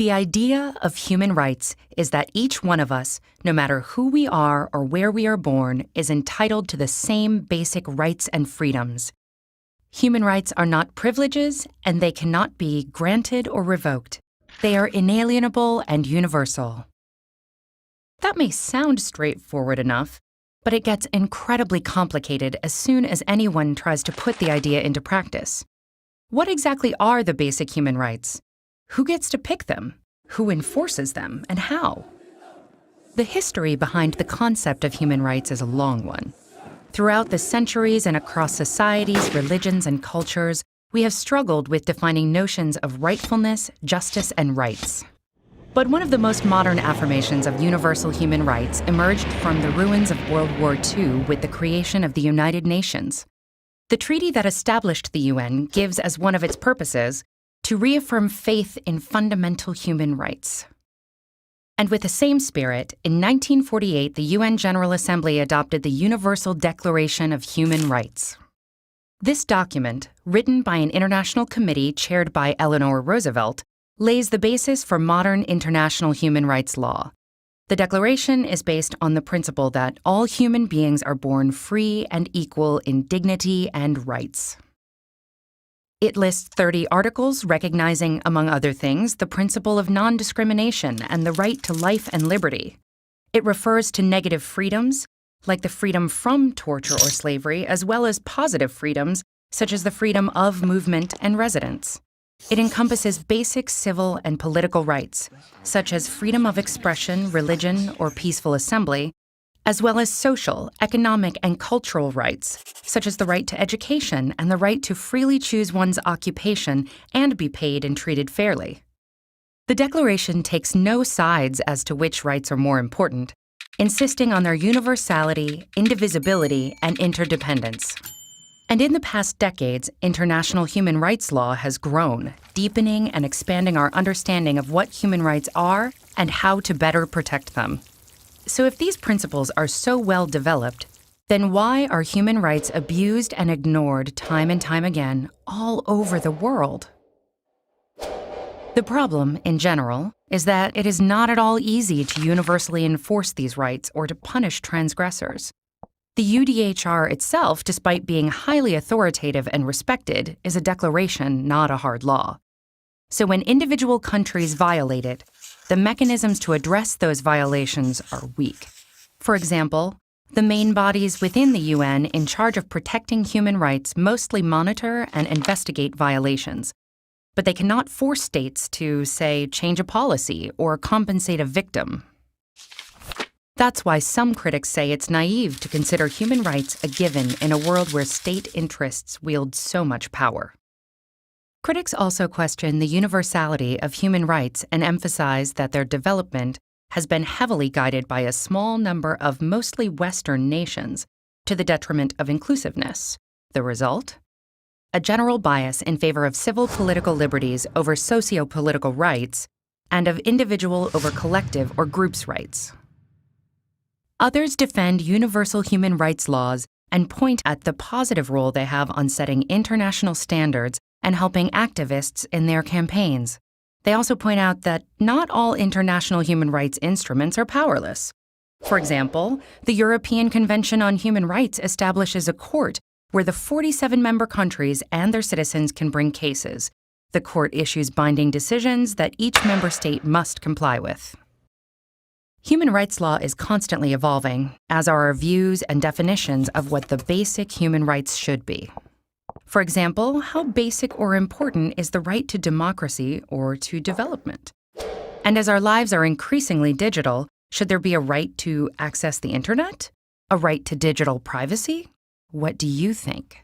The idea of human rights is that each one of us, no matter who we are or where we are born, is entitled to the same basic rights and freedoms. Human rights are not privileges, and they cannot be granted or revoked. They are inalienable and universal. That may sound straightforward enough, but it gets incredibly complicated as soon as anyone tries to put the idea into practice. What exactly are the basic human rights? Who gets to pick them? Who enforces them, and how? The history behind the concept of human rights is a long one. Throughout the centuries and across societies, religions, and cultures, we have struggled with defining notions of rightfulness, justice, and rights. But one of the most modern affirmations of universal human rights emerged from the ruins of World War II with the creation of the United Nations. The treaty that established the UN gives as one of its purposes to reaffirm faith in fundamental human rights. And with the same spirit, in 1948, the UN General Assembly adopted the Universal Declaration of Human Rights. This document, written by an international committee chaired by Eleanor Roosevelt, lays the basis for modern international human rights law. The Declaration is based on the principle that all human beings are born free and equal in dignity and rights. It lists 30 articles recognizing, among other things, the principle of non-discrimination and the right to life and liberty. It refers to negative freedoms, like the freedom from torture or slavery, as well as positive freedoms, such as the freedom of movement and residence. It encompasses basic civil and political rights, such as freedom of expression, religion, or peaceful assembly, as well as social, economic, and cultural rights, such as the right to education and the right to freely choose one's occupation and be paid and treated fairly. The Declaration takes no sides as to which rights are more important, insisting on their universality, indivisibility, and interdependence. And in the past decades, international human rights law has grown, deepening and expanding our understanding of what human rights are and how to better protect them. So if these principles are so well developed, then why are human rights abused and ignored time and time again all over the world? The problem, in general, is that it is not at all easy to universally enforce these rights or to punish transgressors. The UDHR itself, despite being highly authoritative and respected, is a declaration, not a hard law. So when individual countries violate it, the mechanisms to address those violations are weak. For example, the main bodies within the UN in charge of protecting human rights mostly monitor and investigate violations, but they cannot force states to, say, change a policy or compensate a victim. That's why some critics say it's naive to consider human rights a given in a world where state interests wield so much power. Critics also question the universality of human rights and emphasize that their development has been heavily guided by a small number of mostly Western nations, to the detriment of inclusiveness. The result? A general bias in favor of civil political liberties over socio-political rights, and of individual over collective or groups' rights. Others defend universal human rights laws and point at the positive role they have on setting international standards and helping activists in their campaigns. They also point out that not all international human rights instruments are powerless. For example, the European Convention on Human Rights establishes a court where the 47 member countries and their citizens can bring cases. The court issues binding decisions that each member state must comply with. Human rights law is constantly evolving, as are our views and definitions of what the basic human rights should be. For example, how basic or important is the right to democracy or to development? And as our lives are increasingly digital, should there be a right to access the internet? A right to digital privacy? What do you think?